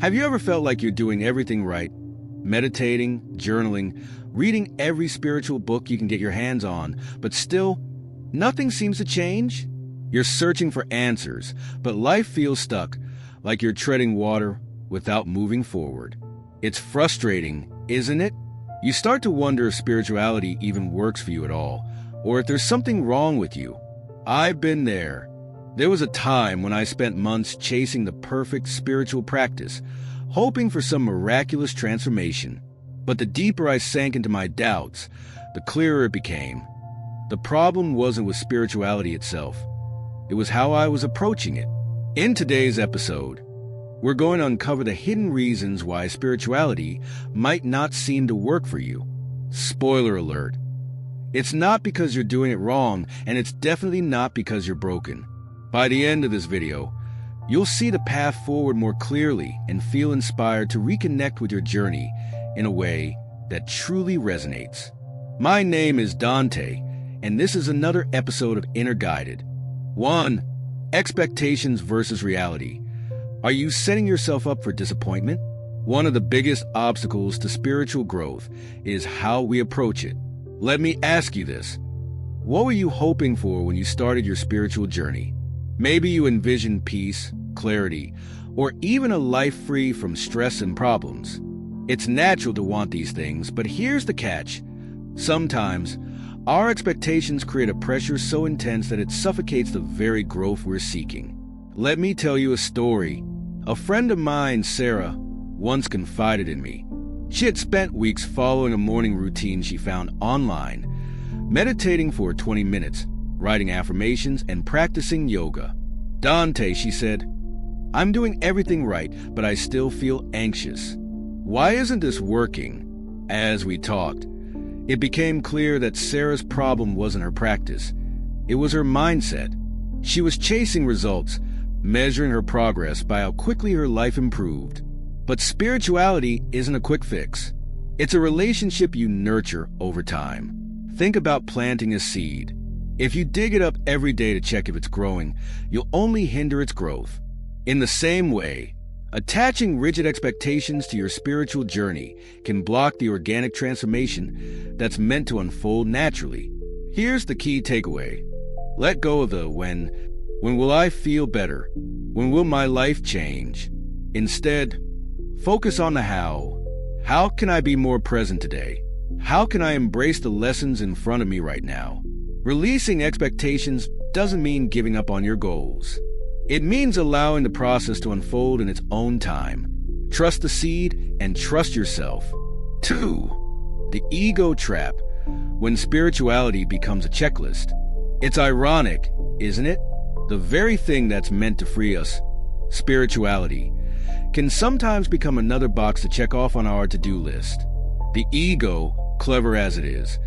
Have you ever felt like you're doing everything right? Meditating, journaling, reading every spiritual book you can get your hands on, but still, nothing seems to change? You're searching for answers, but life feels stuck, like you're treading water without moving forward. It's frustrating, isn't it? You start to wonder if spirituality even works for you at all, or if there's something wrong with you. I've been there. There was a time when I spent months chasing the perfect spiritual practice, hoping for some miraculous transformation. But the deeper I sank into my doubts, the clearer it became. The problem wasn't with spirituality itself. It was how I was approaching it. In today's episode, we're going to uncover the hidden reasons why spirituality might not seem to work for you. Spoiler alert. It's not because you're doing it wrong, and it's definitely not because you're broken. By the end of this video, you'll see the path forward more clearly and feel inspired to reconnect with your journey in a way that truly resonates. My name is Dante, and this is another episode of Inner Guided. 1. Expectations versus reality. Are you setting yourself up for disappointment? One of the biggest obstacles to spiritual growth is how we approach it. Let me ask you this. What were you hoping for when you started your spiritual journey? Maybe you envisioned peace, clarity, or even a life free from stress and problems. It's natural to want these things, but here's the catch. Sometimes, our expectations create a pressure so intense that it suffocates the very growth we're seeking. Let me tell you a story. A friend of mine, Sarah, once confided in me. She had spent weeks following a morning routine she found online, meditating for 20 minutes, writing affirmations, and practicing yoga. Dante, she said, I'm doing everything right, but I still feel anxious. Why isn't this working? As we talked, it became clear that Sarah's problem wasn't her practice. It was her mindset. She was chasing results, measuring her progress by how quickly her life improved. But spirituality isn't a quick fix. It's a relationship you nurture over time. Think about planting a seed. If you dig it up every day to check if it's growing, you'll only hinder its growth. In the same way, attaching rigid expectations to your spiritual journey can block the organic transformation that's meant to unfold naturally. Here's the key takeaway. Let go of the when. When will I feel better? When will my life change? Instead, focus on the how. How can I be more present today? How can I embrace the lessons in front of me right now? Releasing expectations doesn't mean giving up on your goals. It means allowing the process to unfold in its own time. Trust the seed and trust yourself. 2. The ego trap. When spirituality becomes a checklist. It's ironic, isn't it? The very thing that's meant to free us, spirituality, can sometimes become another box to check off on our to-do list. The ego, clever as it is,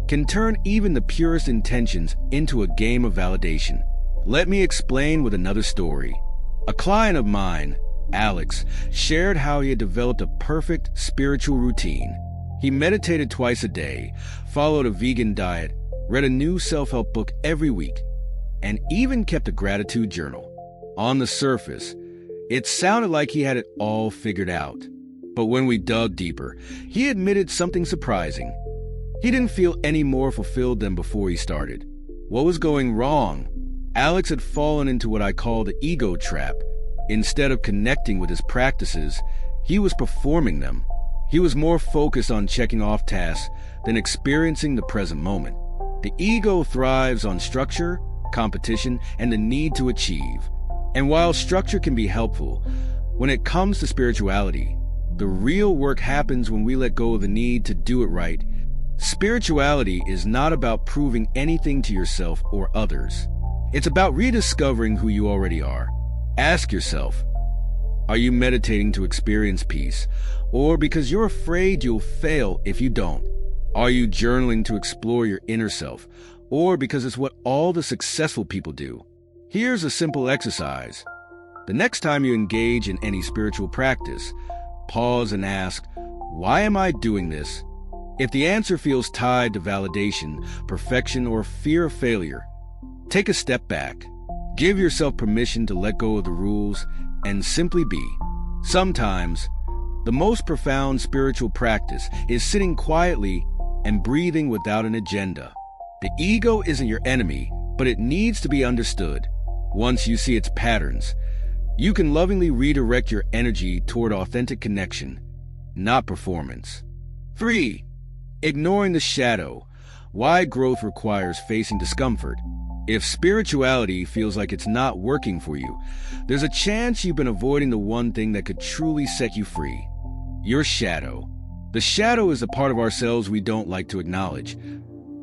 can turn even the purest intentions into a game of validation. Let me explain with another story. A client of mine, Alex, shared how he had developed a perfect spiritual routine. He meditated twice a day, followed a vegan diet, read a new self-help book every week, and even kept a gratitude journal. On the surface, it sounded like he had it all figured out. But when we dug deeper, he admitted something surprising. He didn't feel any more fulfilled than before he started. What was going wrong? Alex had fallen into what I call the ego trap. Instead of connecting with his practices, he was performing them. He was more focused on checking off tasks than experiencing the present moment. The ego thrives on structure, competition, and the need to achieve. And while structure can be helpful, when it comes to spirituality, the real work happens when we let go of the need to do it right. Spirituality is not about proving anything to yourself or others. It's about rediscovering who you already are. Ask yourself, are you meditating to experience peace, or because you're afraid you'll fail if you don't? Are you journaling to explore your inner self, or because it's what all the successful people do? Here's a simple exercise. The next time you engage in any spiritual practice, pause and ask, why am I doing this? If the answer feels tied to validation, perfection, or fear of failure, take a step back. Give yourself permission to let go of the rules and simply be. Sometimes, the most profound spiritual practice is sitting quietly and breathing without an agenda. The ego isn't your enemy, but it needs to be understood. Once you see its patterns, you can lovingly redirect your energy toward authentic connection, not performance. 3. Ignoring the shadow. Why growth requires facing discomfort. If spirituality feels like it's not working for you, there's a chance you've been avoiding the one thing that could truly set you free. Your shadow. The shadow is the part of ourselves we don't like to acknowledge.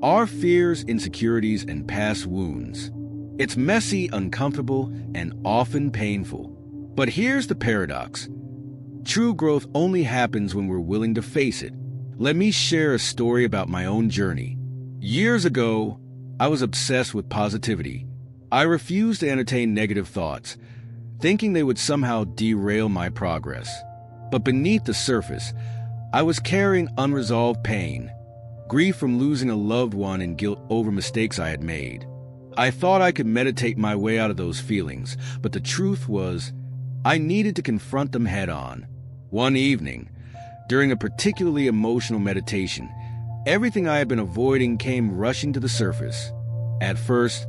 Our fears, insecurities, and past wounds. It's messy, uncomfortable, and often painful. But here's the paradox. True growth only happens when we're willing to face it. Let me share a story about my own journey. Years ago, I was obsessed with positivity. I refused to entertain negative thoughts, thinking they would somehow derail my progress. But beneath the surface, I was carrying unresolved pain, grief from losing a loved one and guilt over mistakes I had made. I thought I could meditate my way out of those feelings, but the truth was, I needed to confront them head on. One evening, during a particularly emotional meditation, everything I had been avoiding came rushing to the surface. At first,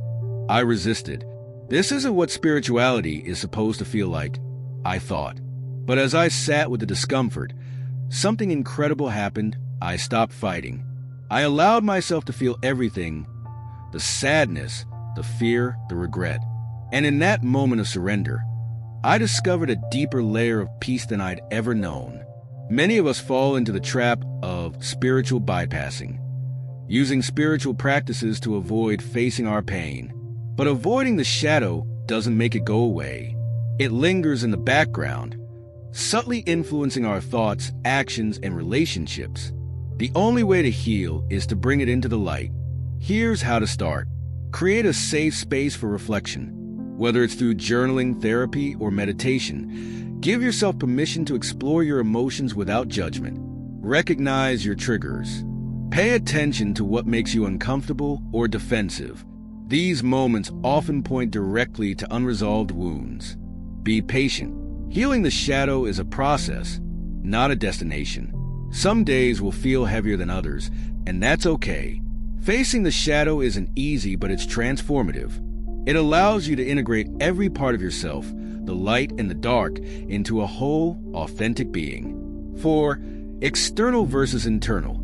I resisted. This isn't what spirituality is supposed to feel like, I thought. But as I sat with the discomfort, something incredible happened. I stopped fighting. I allowed myself to feel everything, the sadness, the fear, the regret. And in that moment of surrender, I discovered a deeper layer of peace than I'd ever known. Many of us fall into the trap of spiritual bypassing, using spiritual practices to avoid facing our pain. But avoiding the shadow doesn't make it go away. It lingers in the background, subtly influencing our thoughts, actions, and relationships. The only way to heal is to bring it into the light. Here's how to start. Create a safe space for reflection. Whether it's through journaling, therapy, or meditation, give yourself permission to explore your emotions without judgment. Recognize your triggers. Pay attention to what makes you uncomfortable or defensive. These moments often point directly to unresolved wounds. Be patient. Healing the shadow is a process, not a destination. Some days will feel heavier than others, and that's okay. Facing the shadow isn't easy, but it's transformative. It allows you to integrate every part of yourself, the light and the dark, into a whole, authentic being. 4. External versus internal.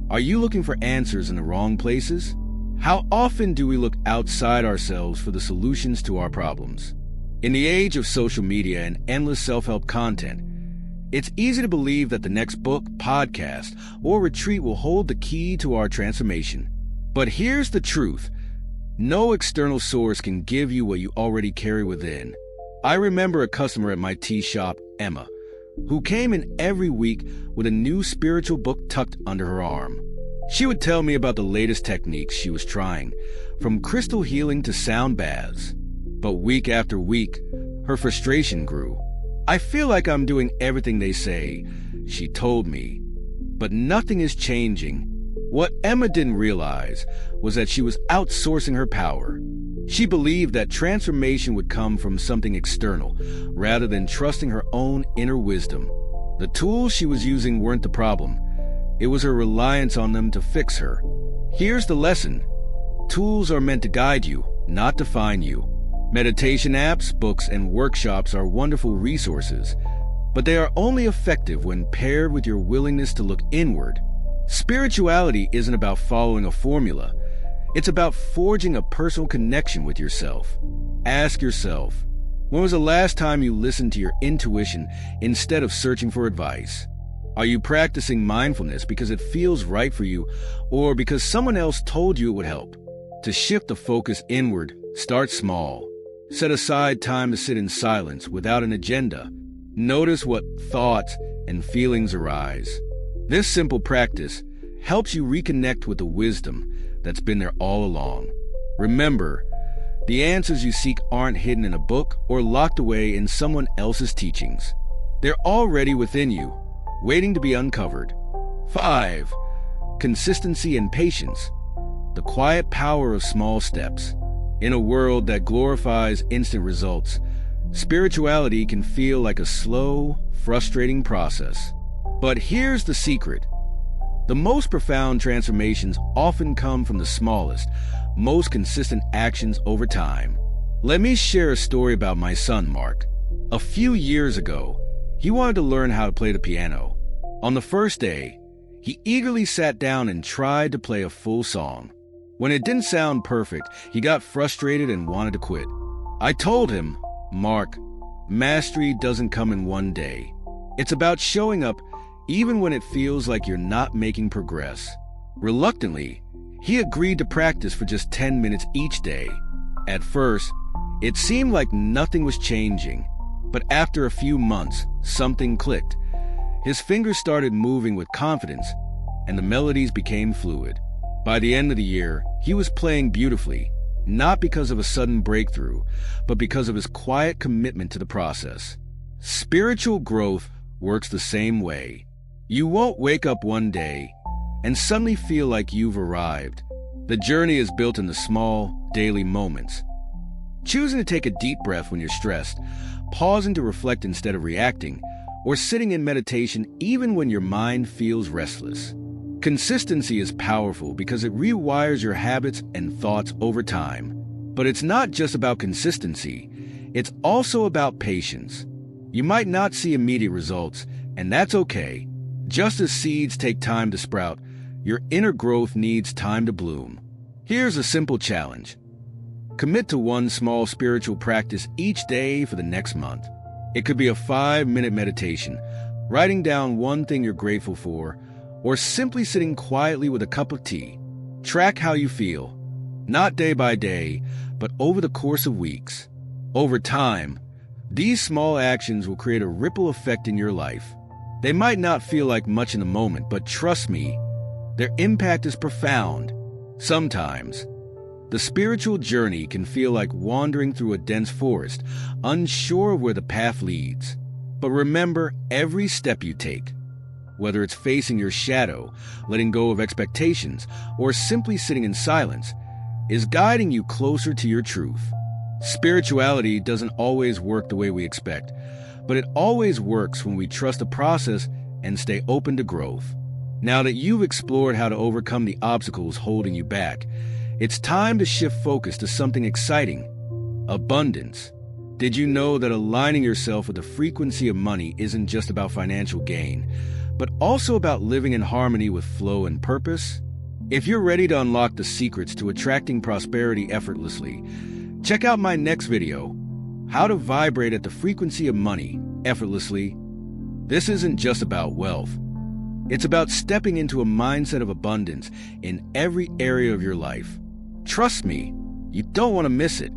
Are you looking for answers in the wrong places? How often do we look outside ourselves for the solutions to our problems? In the age of social media and endless self-help content, it's easy to believe that the next book, podcast, or retreat will hold the key to our transformation. But here's the truth. No external source can give you what you already carry within. I remember a customer at my tea shop, Emma, who came in every week with a new spiritual book tucked under her arm. She would tell me about the latest techniques she was trying, from crystal healing to sound baths. But week after week, her frustration grew. I feel like I'm doing everything they say, she told me, but nothing is changing. What Emma didn't realize was that she was outsourcing her power. She believed that transformation would come from something external, rather than trusting her own inner wisdom. The tools she was using weren't the problem. It was her reliance on them to fix her. Here's the lesson. Tools are meant to guide you, not define you. Meditation apps, books, and workshops are wonderful resources, but they are only effective when paired with your willingness to look inward. Spirituality isn't about following a formula. It's about forging a personal connection with yourself. Ask yourself, when was the last time you listened to your intuition instead of searching for advice? Are you practicing mindfulness because it feels right for you or because someone else told you it would help? To shift the focus inward, start small. Set aside time to sit in silence without an agenda. Notice what thoughts and feelings arise. This simple practice helps you reconnect with the wisdom that's been there all along. Remember, the answers you seek aren't hidden in a book or locked away in someone else's teachings. They're already within you, waiting to be uncovered. 5. Consistency and patience. The quiet power of small steps. In a world that glorifies instant results, Spirituality can feel like a slow, frustrating process. But here's the secret. The most profound transformations often come from the smallest, most consistent actions over time. Let me share a story about my son, Mark. A few years ago, he wanted to learn how to play the piano. On the first day, he eagerly sat down and tried to play a full song. When it didn't sound perfect, he got frustrated and wanted to quit. I told him, "Mark, mastery doesn't come in one day. It's about showing up even when it feels like you're not making progress." Reluctantly, he agreed to practice for just 10 minutes each day. At first, it seemed like nothing was changing, but after a few months, something clicked. His fingers started moving with confidence, and the melodies became fluid. By the end of the year, he was playing beautifully, not because of a sudden breakthrough, but because of his quiet commitment to the process. Spiritual growth works the same way. You won't wake up one day and suddenly feel like you've arrived. The journey is built in the small, daily moments. Choosing to take a deep breath when you're stressed, pausing to reflect instead of reacting, or sitting in meditation even when your mind feels restless. Consistency is powerful because it rewires your habits and thoughts over time. But it's not just about consistency, it's also about patience. You might not see immediate results, and that's okay. Just as seeds take time to sprout, your inner growth needs time to bloom. Here's a simple challenge. Commit to one small spiritual practice each day for the next month. It could be a 5-minute meditation, writing down one thing you're grateful for, or simply sitting quietly with a cup of tea. Track how you feel, not day by day, but over the course of weeks. Over time, these small actions will create a ripple effect in your life. They might not feel like much in the moment, but trust me, their impact is profound. Sometimes, the spiritual journey can feel like wandering through a dense forest, unsure of where the path leads. But remember, every step you take, whether it's facing your shadow, letting go of expectations, or simply sitting in silence, is guiding you closer to your truth. Spirituality doesn't always work the way we expect, but it always works when we trust the process and stay open to growth. Now that you've explored how to overcome the obstacles holding you back, it's time to shift focus to something exciting: abundance. Did you know that aligning yourself with the frequency of money isn't just about financial gain, but also about living in harmony with flow and purpose? If you're ready to unlock the secrets to attracting prosperity effortlessly, check out my next video, How to Vibrate at the Frequency of Money Effortlessly. This isn't just about wealth. It's about stepping into a mindset of abundance in every area of your life. Trust me, you don't want to miss it.